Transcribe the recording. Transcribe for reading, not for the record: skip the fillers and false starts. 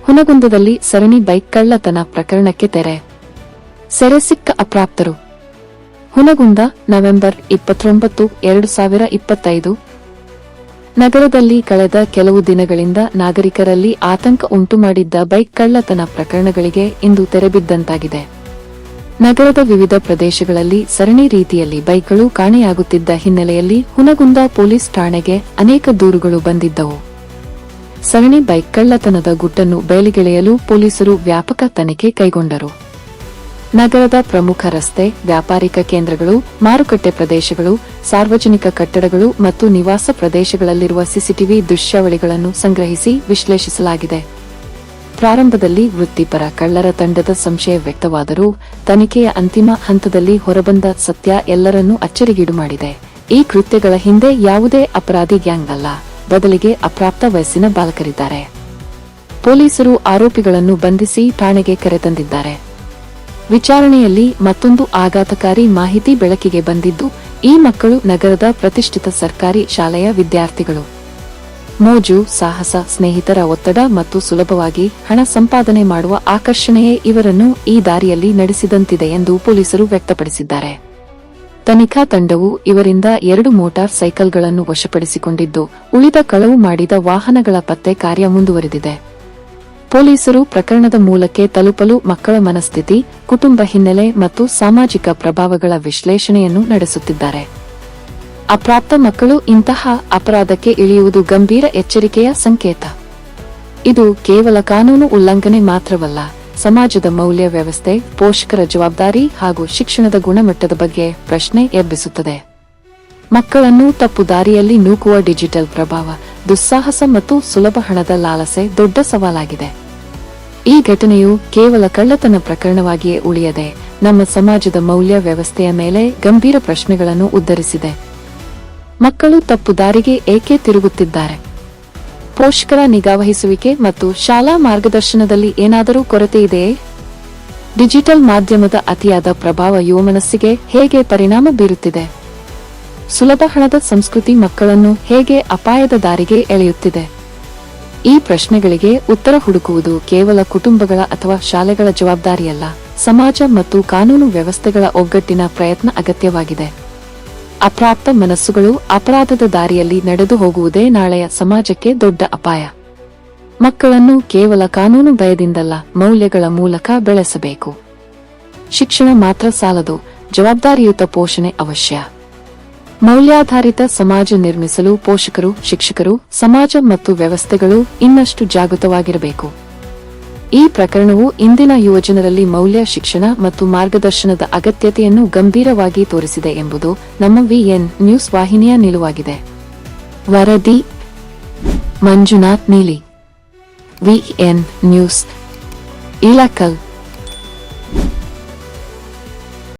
ಹುನಗುಂದದಲ್ಲಿ ಸರಣಿ ಬೈಕ್ ಕಳ್ಳತನ ಪ್ರಕರಣಕ್ಕೆ ತೆರೆ. ಸೆರೆ ಸಿಕ್ಕ ಅಪ್ರಾಪ್ತರು. ಹುನಗುಂದ, ನವೆಂಬರ್ 29, 2025. ನಗರದಲ್ಲಿ ಕಳೆದ ಕೆಲವು ದಿನಗಳಿಂದ ನಾಗರಿಕರಲ್ಲಿ ಆತಂಕ ಉಂಟುಮಾಡಿದ್ದ ಬೈಕ್ ಕಳ್ಳತನ ಪ್ರಕರಣಗಳಿಗೆ ಇಂದು ತೆರೆಬಿದ್ದಂತಾಗಿದೆ. ನಗರದ ವಿವಿಧ ಪ್ರದೇಶಗಳಲ್ಲಿ ಸರಣಿ ರೀತಿಯಲ್ಲಿ ಬೈಕ್ಗಳು ಕಾಣೆಯಾಗುತ್ತಿದ್ದ ಹಿನ್ನೆಲೆಯಲ್ಲಿ ಹುನಗುಂದ ಪೊಲೀಸ್ ಠಾಣೆಗೆ ಅನೇಕ ದೂರುಗಳು ಬಂದಿದ್ದವು. ಸರಣಿ ಬೈಕ್ ಕಳ್ಳತನದ ಗುಟ್ಟನ್ನು ಬಯಲಿಗೆಳೆಯಲು ಪೊಲೀಸರು ವ್ಯಾಪಕ ತನಿಖೆ ಕೈಗೊಂಡರು. ನಗರದ ಪ್ರಮುಖ ರಸ್ತೆ, ವ್ಯಾಪಾರಿಕ ಕೇಂದ್ರಗಳು, ಮಾರುಕಟ್ಟೆ ಪ್ರದೇಶಗಳು, ಸಾರ್ವಜನಿಕ ಕಟ್ಟಡಗಳು ಮತ್ತು ನಿವಾಸ ಪ್ರದೇಶಗಳಲ್ಲಿರುವ ಸಿಸಿಟಿವಿ ದೃಶ್ಯಾವಳಿಗಳನ್ನು ಸಂಗ್ರಹಿಸಿ ವಿಶ್ಲೇಷಿಸಲಾಗಿದೆ. ಪ್ರಾರಂಭದಲ್ಲಿ ವೃತ್ತಿಪರ ಕಳ್ಳರ ತಂಡದ ಸಂಶಯ ವ್ಯಕ್ತವಾದರೂ ತನಿಖೆಯ ಅಂತಿಮ ಹಂತದಲ್ಲಿ ಹೊರಬಂದ ಸತ್ಯ ಎಲ್ಲರನ್ನೂ ಅಚ್ಚರಿಗೀಡು ಮಾಡಿದೆ. ಈ ಕೃತ್ಯಗಳ ಹಿಂದೆ ಯಾವುದೇ ಅಪರಾಧಿ ಗ್ಯಾಂಗ್ ಅಲ್ಲ, ಬದಲಿಗೆ ಅಪ್ರಾಪ್ತ ವಯಸ್ಸಿನ ಬಾಲಕರಿದ್ದಾರೆ. ಪೊಲೀಸರು ಆರೋಪಿಗಳನ್ನು ಬಂಧಿಸಿ ಠಾಣೆಗೆ ಕರೆತಂದಿದ್ದಾರೆ. ವಿಚಾರಣೆಯಲ್ಲಿ ಮತ್ತೊಂದು ಆಘಾತಕಾರಿ ಮಾಹಿತಿ ಬೆಳಕಿಗೆ ಬಂದಿದ್ದು, ಈ ಮಕ್ಕಳು ನಗರದ ಪ್ರತಿಷ್ಠಿತ ಸರ್ಕಾರಿ ಶಾಲೆಯ ವಿದ್ಯಾರ್ಥಿಗಳು. ಮೋಜು, ಸಾಹಸ, ಸ್ನೇಹಿತರ ಒತ್ತಡ ಮತ್ತು ಸುಲಭವಾಗಿ ಹಣ ಸಂಪಾದನೆ ಮಾಡುವ ಆಕರ್ಷಣೆಯೇ ಇವರನ್ನು ಈ ದಾರಿಯಲ್ಲಿ ನಡೆಸಿದಂತಿದೆ ಎಂದು ಪೊಲೀಸರು ವ್ಯಕ್ತಪಡಿಸಿದ್ದಾರೆ. ತನಿಖಾ ತಂಡವು ಇವರಿಂದ 2 ಮೋಟಾರ್ ಸೈಕಲ್ಗಳನ್ನು ವಶಪಡಿಸಿಕೊಂಡಿದ್ದು, ಉಳಿದ ಕಳವು ಮಾಡಿದ ವಾಹನಗಳ ಪತ್ತೆ ಕಾರ್ಯ ಮುಂದುವರೆದಿದೆ. ಪೊಲೀಸರು ಪ್ರಕರಣದ ಮೂಲಕ್ಕೆ ತಲುಪಲು ಮಕ್ಕಳ ಮನಸ್ಥಿತಿ, ಕುಟುಂಬ ಹಿನ್ನೆಲೆ ಮತ್ತು ಸಾಮಾಜಿಕ ಪ್ರಭಾವಗಳ ವಿಶ್ಲೇಷಣೆಯನ್ನು ನಡೆಸುತ್ತಿದ್ದಾರೆ. ಅಪ್ರಾಪ್ತ ಮಕ್ಕಳು ಇಂತಹ ಅಪರಾಧಕ್ಕೆ ಇಳಿಯುವುದು ಗಂಭೀರ ಎಚ್ಚರಿಕೆಯ ಸಂಕೇತ. ಇದು ಕೇವಲ ಕಾನೂನು ಉಲ್ಲಂಘನೆ ಮಾತ್ರವಲ್ಲ, ಸಮಾಜದ ಮೌಲ್ಯ ವ್ಯವಸ್ಥೆ, ಪೋಷಕರ ಜವಾಬ್ದಾರಿ ಹಾಗೂ ಶಿಕ್ಷಣದ ಗುಣಮಟ್ಟದ ಬಗ್ಗೆ ಪ್ರಶ್ನೆ ಎಬ್ಬಿಸುತ್ತದೆ. ಮಕ್ಕಳನ್ನು ತಪ್ಪು ದಾರಿಯಲ್ಲಿ ನೂಕುವ ಡಿಜಿಟಲ್ ಪ್ರಭಾವ, ದುಸ್ಸಾಹಸ ಮತ್ತು ಸುಲಭ ಹಣದ ಲಾಲಸೆ ದೊಡ್ಡ ಸವಾಲಾಗಿದೆ. ಈ ಘಟನೆಯು ಕೇವಲ ಕಳ್ಳತನ ಪ್ರಕರಣವಾಗಿಯೇ ಉಳಿಯದೆ ನಮ್ಮ ಸಮಾಜದ ಮೌಲ್ಯ ವ್ಯವಸ್ಥೆಯ ಮೇಲೆ ಗಂಭೀರ ಪ್ರಶ್ನೆಗಳನ್ನು ಉದ್ಧರಿಸಿದೆ. ಮಕ್ಕಳು ತಪ್ಪು ದಾರಿಗೆ ಏಕೆ ತಿರುಗುತ್ತಿದ್ದಾರೆ? ಪೋಷಕರ ನಿಗಾವಹಿಸುವಿಕೆ ಮತ್ತು ಶಾಲಾ ಮಾರ್ಗದರ್ಶನದಲ್ಲಿ ಏನಾದರೂ ಕೊರತೆಯಿದೆಯೇ? ಡಿಜಿಟಲ್ ಮಾಧ್ಯಮದ ಅತಿಯಾದ ಪ್ರಭಾವ ಯುವ ಮನಸ್ಸಿಗೆ ಹೇಗೆ ಪರಿಣಾಮ ಬೀರುತ್ತಿದೆ? ಸುಲಭ ಹಣದ ಸಂಸ್ಕೃತಿ ಮಕ್ಕಳನ್ನು ಹೇಗೆ ಅಪಾಯದ ದಾರಿಗೆ ಎಳೆಯುತ್ತಿದೆ? ಈ ಪ್ರಶ್ನೆಗಳಿಗೆ ಉತ್ತರ ಹುಡುಕುವುದು ಕೇವಲ ಕುಟುಂಬಗಳ ಅಥವಾ ಶಾಲೆಗಳ ಜವಾಬ್ದಾರಿಯಲ್ಲ, ಸಮಾಜ ಮತ್ತು ಕಾನೂನು ವ್ಯವಸ್ಥೆಗಳ ಒಗ್ಗಟ್ಟಿನ ಪ್ರಯತ್ನ ಅಗತ್ಯವಾಗಿದೆ. ಅಪ್ರಾಪ್ತ ಮನಸ್ಸುಗಳು ಅಪರಾಧದ ದಾರಿಯಲ್ಲಿ ನಡೆದು ಹೋಗುವುದೇ ನಾಳೆಯ ಸಮಾಜಕ್ಕೆ ದೊಡ್ಡ ಅಪಾಯ. ಮಕ್ಕಳನ್ನು ಕೇವಲ ಕಾನೂನು ಭಯದಿಂದಲ್ಲ, ಮೌಲ್ಯಗಳ ಮೂಲಕ ಬೆಳೆಸಬೇಕು. ಶಿಕ್ಷಣ ಮಾತ್ರ ಸಾಲದು, ಜವಾಬ್ದಾರಿಯುತ ಪೋಷಣೆ ಅವಶ್ಯ. ಮೌಲ್ಯಾಧಾರಿತ ಸಮಾಜ ನಿರ್ಮಿಸಲು ಪೋಷಕರು, ಶಿಕ್ಷಕರು, ಸಮಾಜ ಮತ್ತು ವ್ಯವಸ್ಥೆಗಳು ಇನ್ನಷ್ಟು ಜಾಗೃತವಾಗಿರಬೇಕು. ಈ ಪ್ರಕರಣವು ಇಂದಿನ ಯುವಜನರಲ್ಲಿ ಮೌಲ್ಯ, ಶಿಕ್ಷಣ ಮತ್ತು ಮಾರ್ಗದರ್ಶನದ ಅಗತ್ಯತೆಯನ್ನು ಗಂಭೀರವಾಗಿ ತೋರಿಸಿದೆ ಎಂಬುದು ನಮ್ಮ ವಿಎನ್ ನ್ಯೂಸ್ ವಾಹಿನಿಯ ನಿಲುವಾಗಿದೆ. ವರದಿ ಮಂಜುನಾಥ್ ನೀಲಿ, ವಿಎನ್ ನ್ಯೂಸ್, ಇಳಕಲ್.